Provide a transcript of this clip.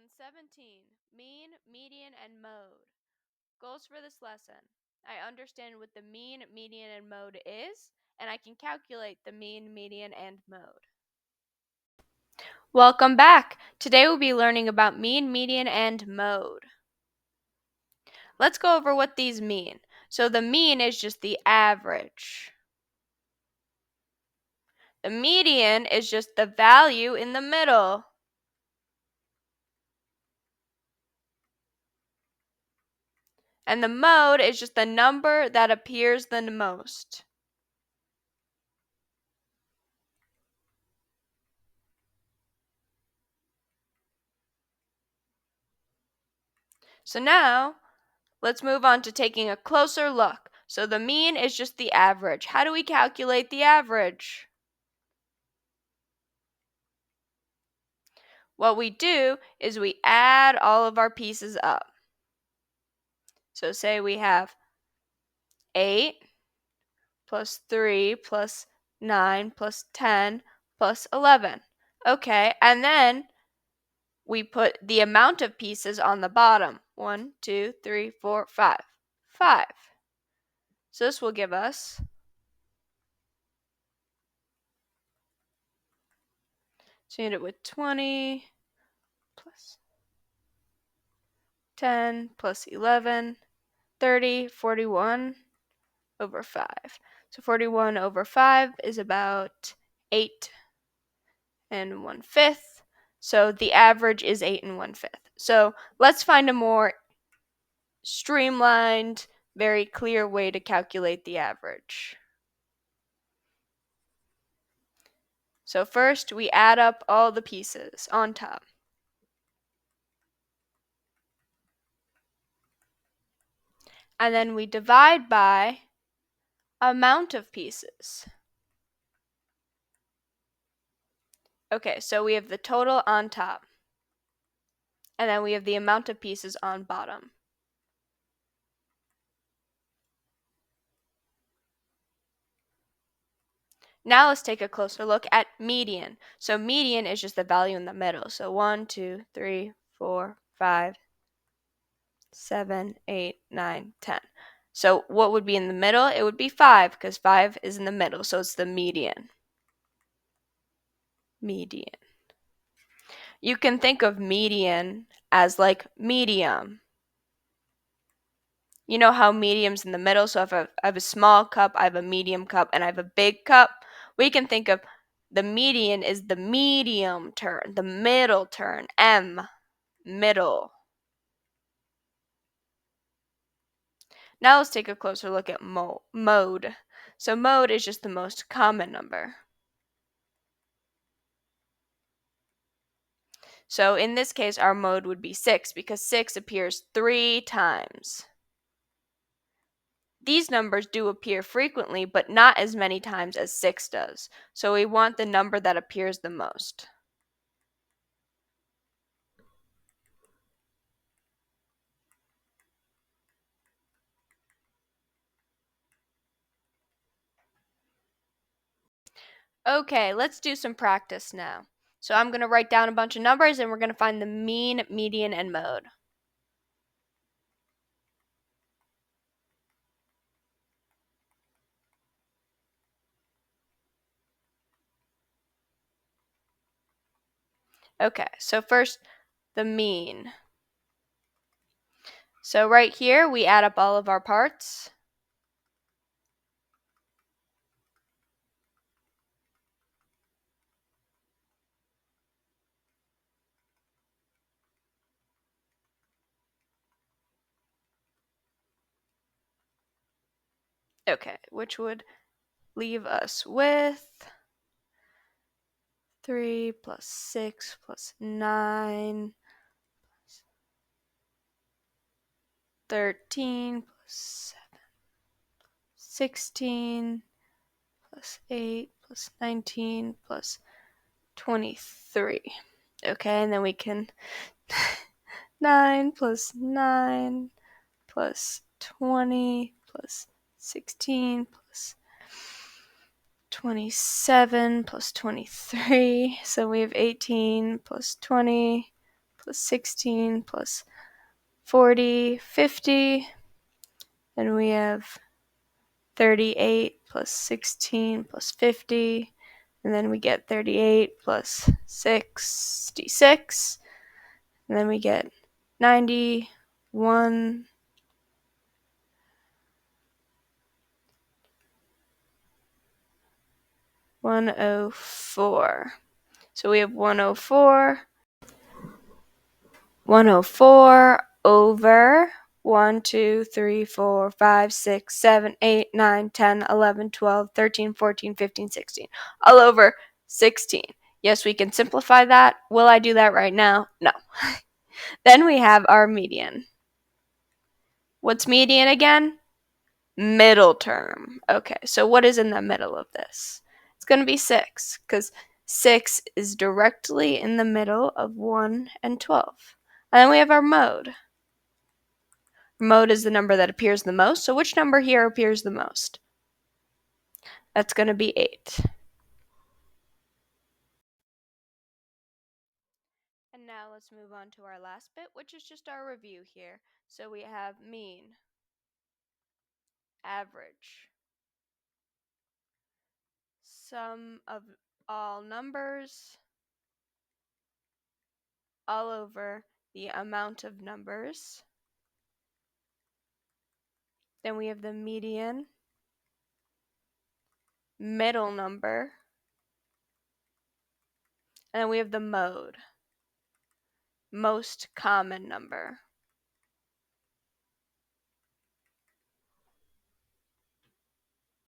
Lesson 17, Mean, Median, and Mode. Goals for this lesson. I understand what the mean, median, and mode is, and I can calculate the mean, median, and mode. Welcome back. Today we'll be learning about mean, median, and mode. Let's go over what these mean. So the mean is just the average. The median is just the value in the middle. And the mode is just the number that appears the most. So now, let's move on to taking a closer look. So the mean is just the average. How do we calculate the average? What we do is we add all of our pieces up. So say we have 8 plus 3 plus 9 plus 10 plus 11. Okay, and then we put the amount of pieces on the bottom. 1, 2, 3, 4, 5. 5. So this will give us 20 plus 10 plus 11, 30, 41 over 5. So 41 over 5 is about 8 and 1/5. So the average is 8 and 1/5. So let's find a more streamlined, very clear way to calculate the average. So first we add up all the pieces on top. And then we divide by amount of pieces. Okay, so we have the total on top. And then we have the amount of pieces on bottom. Now let's take a closer look at median. So median is just the value in the middle. So 1, 2, 3, 4, 5, 7, 8, 9, 10. So what would be in the middle? It would be 5 because 5 is in the middle. So it's the median. Median. You can think of median as like medium. You know how medium's in the middle? So if I have a small cup, I have a medium cup, and I have a big cup, we can think of the median is the medium turn, the middle turn, M, middle. Now let's take a closer look at mode. So mode is just the most common number. So in this case, our mode would be 6 because 6 appears 3 times. These numbers do appear frequently, but not as many times as 6 does. So we want the number that appears the most. Okay, let's do some practice now. So I'm going to write down a bunch of numbers and we're going to find the mean, median, and mode. Okay, so first, the mean. So right here, we add up all of our parts. Okay, which would leave us with 3 plus 6 plus 9 plus 13 plus 7, 16 plus 8 plus 19 plus 23. Okay, and then we can 9 plus 9 plus 20 plus 16 plus 27 plus 23. So we have 18 plus 20 plus 16 plus 40, 50. Then we have 38 plus 16 plus 50. And then we get 38 plus 66. And then we get 91. 104. So we have 104 over 1, 2, 3, 4, 5, 6, 7, 8, 9, 10, 11, 12, 13, 14, 15, 16. All over 16. Yes, we can simplify that. Will I do that right now? No. Then we have our median. What's median again? Middle term. Okay, so what is in the middle of this? It's going to be 6, because 6 is directly in the middle of 1 and 12. And then we have our mode. Mode is the number that appears the most. So which number here appears the most? That's going to be 8. And now let's move on to our last bit, which is just our review here. So we have mean, average, sum of all numbers, all over the amount of numbers. Then we have the median, middle number, and then we have the mode, most common number.